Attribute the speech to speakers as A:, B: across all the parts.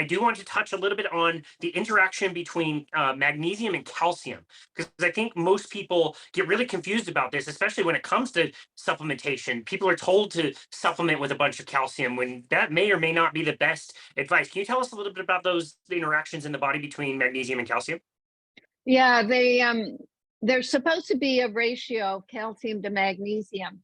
A: I do want to touch a little bit on the interaction between magnesium and calcium, because I think most people get really confused about this, especially when it comes to supplementation. People are told to supplement with a bunch of calcium when that may or may not be the best advice. Can you tell us a little bit about those interactions in the body between magnesium and calcium?
B: Yeah, there's supposed to be a ratio of calcium to magnesium.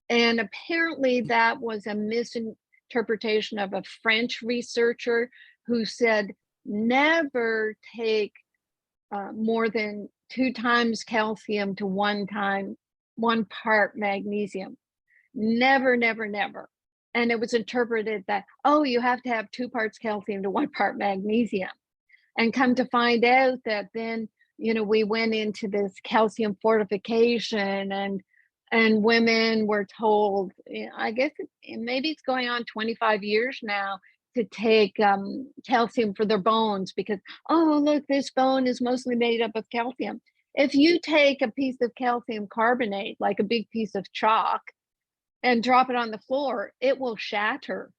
B: And apparently that was a misinterpretation of a French researcher who said never take more than 2 times calcium to 1 part magnesium. Never, never, never. And it was interpreted that, oh, you have to have 2 parts calcium to 1 part magnesium. And come to find out that then, we went into this calcium fortification, and women were told, I guess maybe it's going on 25 years now, to take calcium for their bones because, oh, look, this bone is mostly made up of calcium. If you take a piece of calcium carbonate, like a big piece of chalk, and drop it on the floor, it will shatter.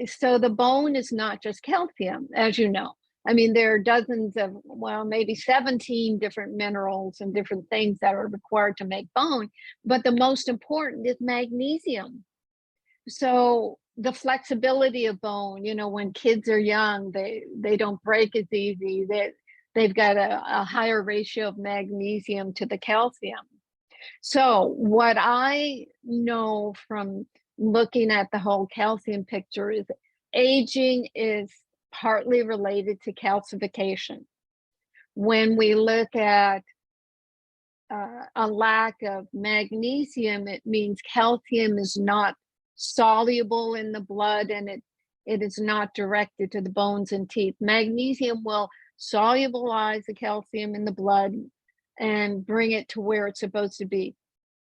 B: So the bone is not just calcium, as you know. I mean, there are dozens of, well, maybe 17 different minerals and different things that are required to make bone, but the most important is magnesium. So the flexibility of bone, when kids are young, they don't break as easy. They've got a higher ratio of magnesium to the calcium. So what I know from looking at the whole calcium picture is aging is partly related to calcification. When we look at a lack of magnesium, it means calcium is not soluble in the blood, and it is not directed to the bones and teeth. Magnesium will solubilize the calcium in the blood and bring it to where it's supposed to be.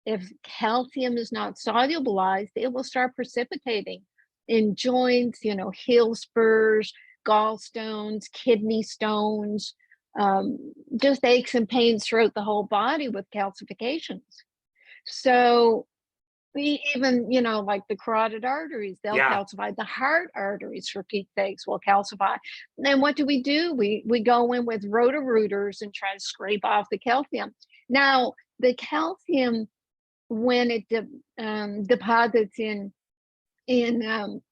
B: If calcium is not solubilized, it will start precipitating in joints, heel spurs, gallstones, kidney stones, just aches and pains throughout the whole body with calcifications. So we even, like the carotid arteries, they'll
A: Yeah.
B: calcify. The heart arteries, for Pete's sakes, will calcify. And what do? We go in with roto-rooters and try to scrape off the calcium. Now, the calcium, when it deposits in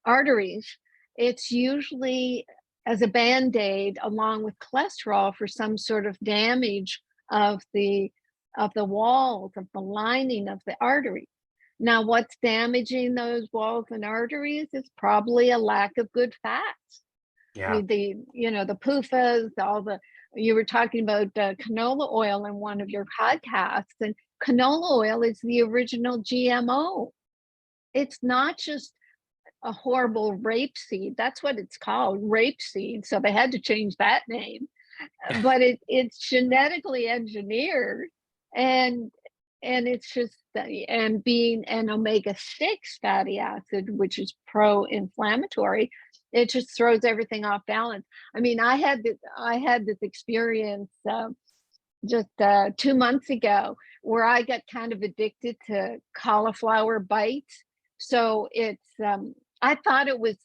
B: arteries, it's usually as a band-aid along with cholesterol for some sort of damage of the walls, of the lining of the artery. Now, what's damaging those walls and arteries is probably a lack of good fats.
A: Yeah.
B: The PUFAs, you were talking about canola oil in one of your podcasts, and canola oil is the original GMO. It's not just a horrible rapeseed. That's what it's called, rapeseed. So they had to change that name. But it's genetically engineered, and it's just and being an omega-6 fatty acid, which is pro-inflammatory, it just throws everything off balance. I mean, I had this experience just 2 months ago where I got kind of addicted to cauliflower bites. So it's I thought it was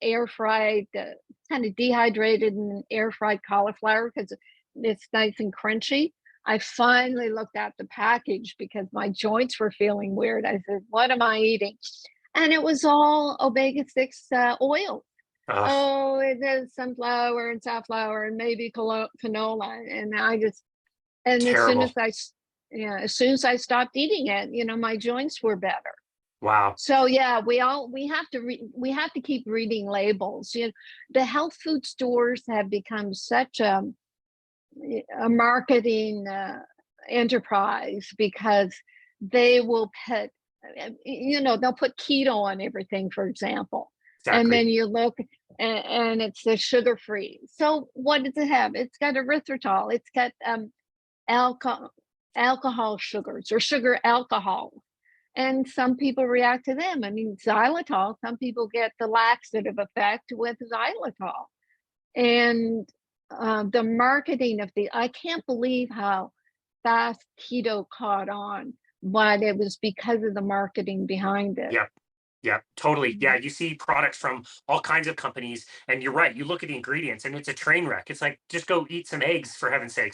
B: air fried, kind of dehydrated and air fried cauliflower because it's nice and crunchy. I finally looked at the package because my joints were feeling weird. I said, what am I eating? And it was all omega-6 oil.
A: Ugh,
B: Oh, it is sunflower and safflower and maybe canola. And and
A: terrible.
B: as soon as I stopped eating it, my joints were better.
A: Wow.
B: So yeah, we have to keep reading labels. The health food stores have become such a marketing enterprise because they will put, they'll put keto on everything, for example. And
A: Exactly.
B: then you look and it's the sugar free. So what does it have? It's got erythritol. It's got alcohol sugars or sugar alcohol. And some people react to them. I mean, xylitol, some people get the laxative effect with xylitol. And the marketing of I can't believe how fast keto caught on, but it was because of the marketing behind it.
A: Yeah. Yeah, totally. Yeah, you see products from all kinds of companies, and you're right. You look at the ingredients, and it's a train wreck. It's like just go eat some eggs for heaven's sakes.